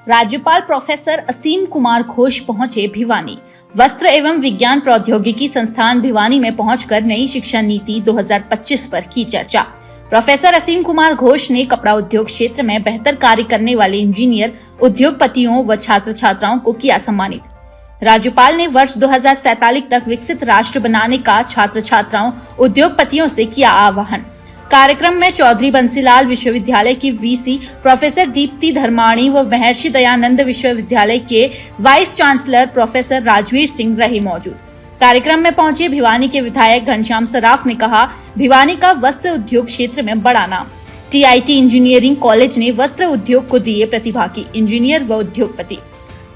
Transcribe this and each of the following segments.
राज्यपाल प्रोफेसर असीम कुमार घोष पहुंचे भिवानी। वस्त्र एवं विज्ञान प्रौद्योगिकी संस्थान भिवानी में पहुंचकर नई शिक्षा नीति 2025 पर की चर्चा। प्रोफेसर असीम कुमार घोष ने कपड़ा उद्योग क्षेत्र में बेहतर कार्य करने वाले इंजीनियर, उद्योगपतियों व छात्र छात्राओं को किया सम्मानित। राज्यपाल ने वर्ष 2047 तक विकसित राष्ट्र बनाने का छात्र छात्राओं, उद्योगपतियों से किया आह्वान। कार्यक्रम में चौधरी बंसीलाल विश्वविद्यालय की वीसी प्रोफेसर दीप्ति धर्माणी व महर्षि दयानंद विश्वविद्यालय के vice chancellor professor Rajveer Singh रहे मौजूद। कार्यक्रम में पहुंचे भिवानी के विधायक घनश्याम सराफ ने कहा, भिवानी का वस्त्र उद्योग क्षेत्र में बड़ा नाम। टीआईटी इंजीनियरिंग कॉलेज ने वस्त्र उद्योग को दिए प्रतिभागी इंजीनियर व उद्योगपति।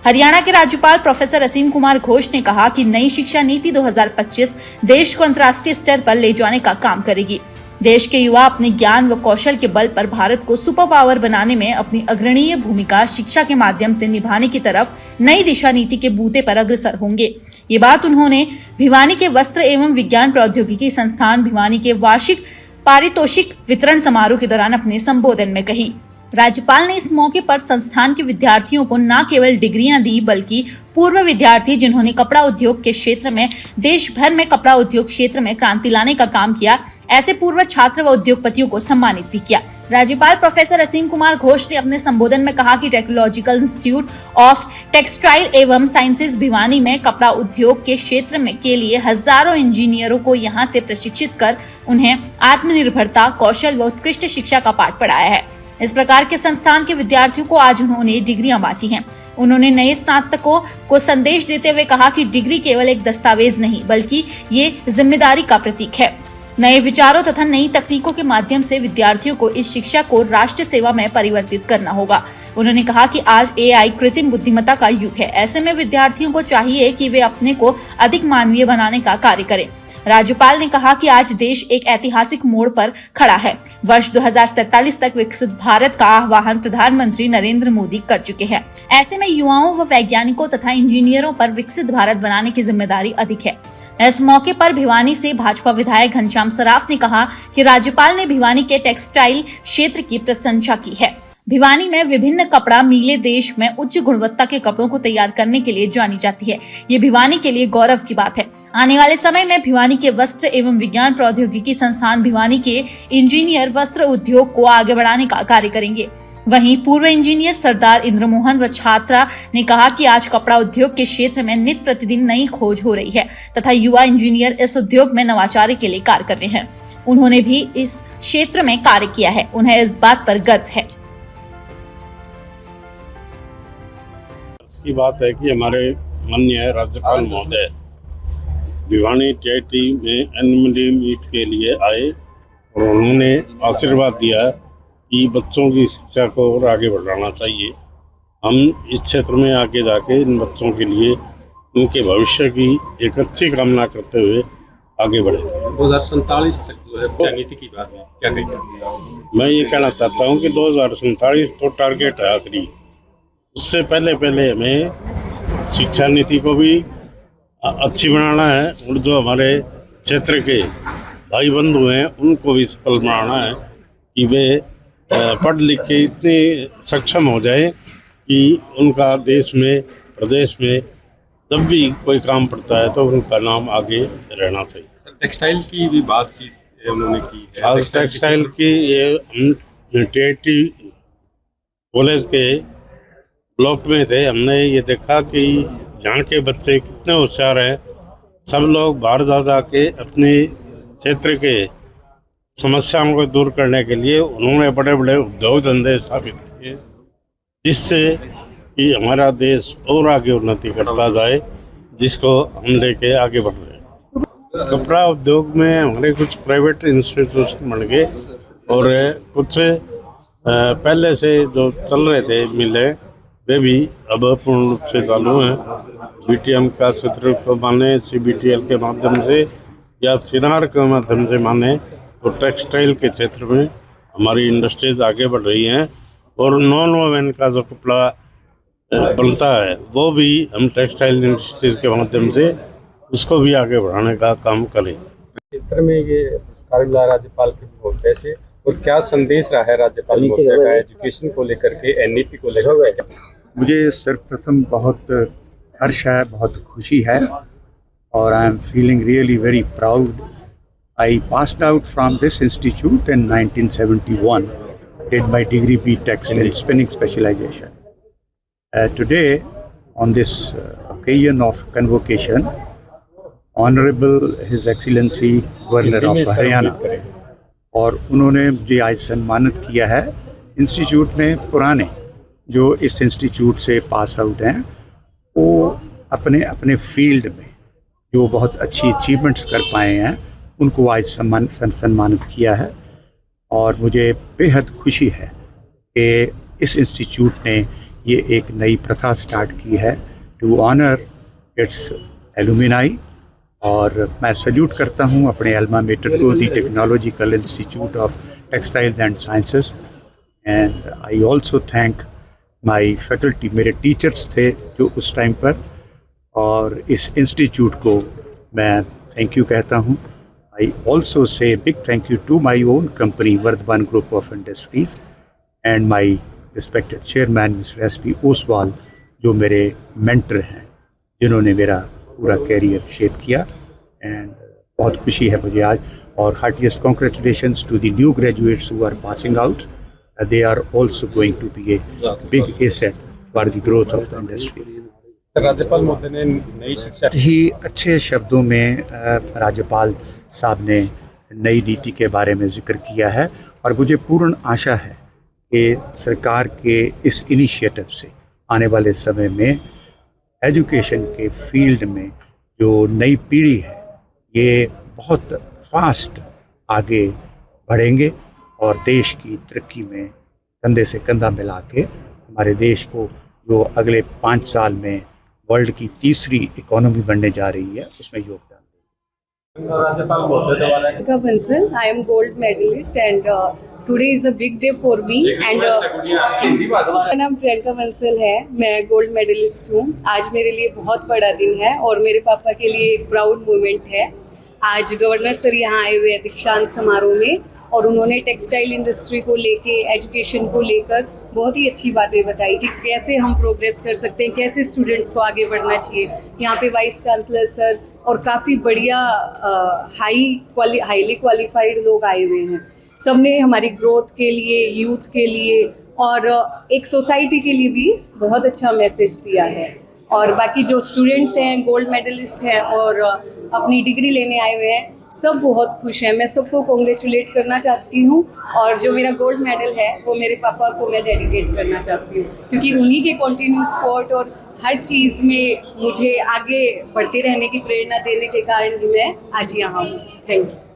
हरियाणा के राज्यपाल प्रोफेसर असीम कुमार घोष ने कहा कि नई शिक्षा नीति 2025 देश को अंतर्राष्ट्रीय स्तर पर ले जाने का काम करेगी। देश के युवा अपने ज्ञान व कौशल के बल पर भारत को सुपर पावर बनाने में अपनी अग्रणीय भूमिका शिक्षा के माध्यम से निभाने की तरफ नई दिशा नीति के बूते पर अग्रसर होंगे। ये बात उन्होंने भिवानी के वस्त्र एवं विज्ञान प्रौद्योगिकी संस्थान भिवानी के वार्षिक पारितोषिक वितरण समारोह के दौरान अपने संबोधन में कही। राज्यपाल ने इस मौके पर संस्थान के विद्यार्थियों को न केवल डिग्रियां दी, बल्कि पूर्व विद्यार्थी जिन्होंने कपड़ा उद्योग के क्षेत्र में देश भर में कपड़ा उद्योग क्षेत्र में क्रांति लाने का काम किया, ऐसे पूर्व छात्र व उद्योगपतियों को सम्मानित भी किया। राज्यपाल प्रोफेसर असीम कुमार घोष ने अपने संबोधन में कहा कि टेक्नोलॉजिकल इंस्टीट्यूट ऑफ टेक्सटाइल एवं साइंसेज भिवानी में कपड़ा उद्योग के क्षेत्र में के लिए हजारों इंजीनियरों को यहां से प्रशिक्षित कर उन्हें आत्मनिर्भरता, कौशल व उत्कृष्ट शिक्षा का पाठ पढ़ाया है। इस प्रकार के संस्थान के विद्यार्थियों को आज उन्होंने डिग्रियां बांटी हैं। उन्होंने नए स्नातकों को संदेश देते हुए कहा कि डिग्री केवल एक दस्तावेज नहीं, बल्कि ये जिम्मेदारी का प्रतीक है। नए विचारों तथा नई तकनीकों के माध्यम से विद्यार्थियों को इस शिक्षा को राष्ट्र सेवा में परिवर्तित करना होगा। उन्होंने कहा कि आज एआई कृत्रिम बुद्धिमत्ता का युग है। ऐसे में विद्यार्थियों को चाहिए कि वे अपने को अधिक मानवीय बनाने का कार्य करें। राज्यपाल ने कहा कि आज देश एक ऐतिहासिक मोड़ पर खड़ा है। वर्ष 2047 तक विकसित भारत का आह्वान प्रधानमंत्री नरेंद्र मोदी कर चुके हैं। ऐसे में युवाओं व वैज्ञानिकों तथा इंजीनियरों पर विकसित भारत बनाने की जिम्मेदारी अधिक है। इस मौके पर भिवानी से भाजपा विधायक घनश्याम सराफ ने कहा कि राज्यपाल ने भिवानी के टेक्सटाइल क्षेत्र की प्रशंसा की है। भिवानी में विभिन्न कपड़ा मिलें देश में उच्च गुणवत्ता के कपड़ों को तैयार करने के लिए जानी जाती है। ये भिवानी के लिए गौरव की बात है। आने वाले समय में भिवानी के वस्त्र एवं विज्ञान प्रौद्योगिकी संस्थान भिवानी के इंजीनियर वस्त्र उद्योग को आगे बढ़ाने का कार्य करेंगे। वहीं पूर्व इंजीनियर सरदार इंद्रमोहन व छात्रा ने कहा कि आज कपड़ा उद्योग के क्षेत्र में नित्य प्रतिदिन नई खोज हो रही है तथा युवा इंजीनियर इस उद्योग में नवाचार के लिए कार्य कर रहे हैं। उन्होंने भी इस क्षेत्र में कार्य किया है, उन्हें इस बात पर गर्व है। की बात है कि हमारे माननीय राज्यपाल महोदय भिवानी टीआईटी में एनुअल मीट के लिए आए और उन्होंने आशीर्वाद दिया कि बच्चों की शिक्षा को और आगे बढ़ाना चाहिए। हम इस क्षेत्र में आगे जाके इन बच्चों के लिए उनके भविष्य की एक अच्छी कामना करते हुए आगे बढ़ेंगे। 2047 तक जो है शिक्षा नीति की बात है, क्या कहेंगे? मैं ये कहना चाहता हूँ कि 2047 तो टारगेट है आखिरी, उससे पहले हमें शिक्षा नीति को भी अच्छी बनाना है और जो हमारे क्षेत्र के भाई बंधु हैं उनको भी सफल बनाना है कि वे पढ़ लिख के इतने सक्षम हो जाए कि उनका देश में, प्रदेश में जब भी कोई काम पड़ता है तो उनका नाम आगे रहना चाहिए। टेक्सटाइल की भी बात उन्होंने की है। आज टेक्सटाइल की ये हम टीआईटी कॉलेज के ब्लॉक में थे, हमने ये देखा कि यहाँ के बच्चे कितने होशियार हैं। सब लोग बाहर जा के अपने क्षेत्र के समस्याओं को दूर करने के लिए उन्होंने बड़े बड़े उद्योग धंधे स्थापित किए, जिससे कि हमारा देश और आगे उन्नति करता जाए, जिसको हम लेके आगे बढ़ रहे हैं। कपड़ा उद्योग में हमारे कुछ प्राइवेट इंस्टीट्यूशन बन गए और कुछ पहले से जो चल रहे थे मिलें वे भी अब पूर्ण रूप से चालू हैं। बीटीएम का क्षेत्र को माने, सीबीटीएल के माध्यम से या सिनार के माध्यम से माने तो टेक्सटाइल के क्षेत्र में हमारी इंडस्ट्रीज आगे बढ़ रही हैं और नॉन वोवेन का जो कपड़ा बनता है वो भी हम टेक्सटाइल इंडस्ट्रीज के माध्यम से उसको भी आगे बढ़ाने का काम करें। क्षेत्र में ये पुरस्कार मिला राज्यपाल के कैसे और क्या संदेश रहा है राज्यपाल महोदय का एजुकेशन को लेकर के, एनईपी को लेकर के? मुझे सर्वप्रथम बहुत हर्ष है, बहुत खुशी है और I am feeling really very proud. I passed out from this institute in 1971, did my degree B.Tech in spinning specialization. Today, on this occasion of convocation, Honorable His Excellency Governor of Haryana और उन्होंने मुझे आज सम्मानित किया है. Institute में पुराने जो इस इंस्टीट्यूट से पास आउट हैं वो अपने अपने फील्ड में जो बहुत अच्छी अचीवमेंट्स कर पाए हैं उनको आज सम्मानित किया है. और मुझे बेहद खुशी है कि इस इंस्टीट्यूट ने ये एक नई प्रथा स्टार्ट की है टू ऑनर इट्स एलुमिनाई. और मैं सल्यूट करता हूँ अपने अल्मा मेटर को, the technological institute of textiles and sciences. And I also thank my faculty, मेरे टीचर्स थे जो उस टाइम पर, और इस इंस्टीट्यूट को मैं थैंक यू कहता हूँ. I also say big thank you to my own company, Vardhan Group of Industries, and my respected chairman, Mr. S.P. Oswal, जो मेरे mentor हैं, जिन्होंने मेरा पूरा कैरियर शेप किया. एंड बहुत खुशी है मुझे आज. और heartiest congratulations to the new graduates who are passing out. They are also going to be a big asset for the growth of the industry. राज्यपाल महोदय ने नई शिक्षा ही अच्छे शब्दों में राज्यपाल साहब ने नई नीति के बारे में जिक्र किया है और मुझे पूर्ण आशा है कि सरकार के इस इनिशिएटिव से आने वाले समय में एजुकेशन के फील्ड में जो नई पीढ़ी है ये बहुत फास्ट आगे बढ़ेंगे और देश की तरक्की में कंधे से कंधा मिला के हमारे देश को जो अगले 5 साल में वर्ल्ड की तीसरी इकोनॉमी बनने जा रही है उसमें योगदान. Priyanka Bansal, I am gold medalist and today is a big day for me and मेरा नाम प्रियंका बंसल है, मैं गोल्ड मेडलिस्ट हूँ. आज मेरे लिए बहुत बड़ा दिन है और मेरे पापा के लिए एक प्राउड मोमेंट है. आज गवर्नर सर यहाँ आए हुए हैं दीक्षांत समारोह में और उन्होंने टेक्सटाइल इंडस्ट्री को लेके, एजुकेशन को लेकर बहुत ही अच्छी बातें बताई कि कैसे हम प्रोग्रेस कर सकते हैं, कैसे स्टूडेंट्स को आगे बढ़ना चाहिए. यहाँ पे वाइस चांसलर सर और काफ़ी बढ़िया हाईली क्वालिफाइड लोग आए हुए हैं. सबने हमारी ग्रोथ के लिए, यूथ के लिए और एक सोसाइटी के लिए भी बहुत अच्छा मैसेज दिया है. और बाकी जो स्टूडेंट्स हैं, गोल्ड मेडलिस्ट हैं और अपनी डिग्री लेने आए हुए हैं, सब बहुत खुश हैं. मैं सबको कॉन्ग्रेचुलेट करना चाहती हूँ और जो मेरा गोल्ड मेडल है वो मेरे पापा को मैं डेडिकेट करना चाहती हूँ क्योंकि उन्हीं के कंटिन्यू सपोर्ट और हर चीज़ में मुझे आगे बढ़ते रहने की प्रेरणा देने के कारण ही मैं आज यहाँ हूँ. Thank you.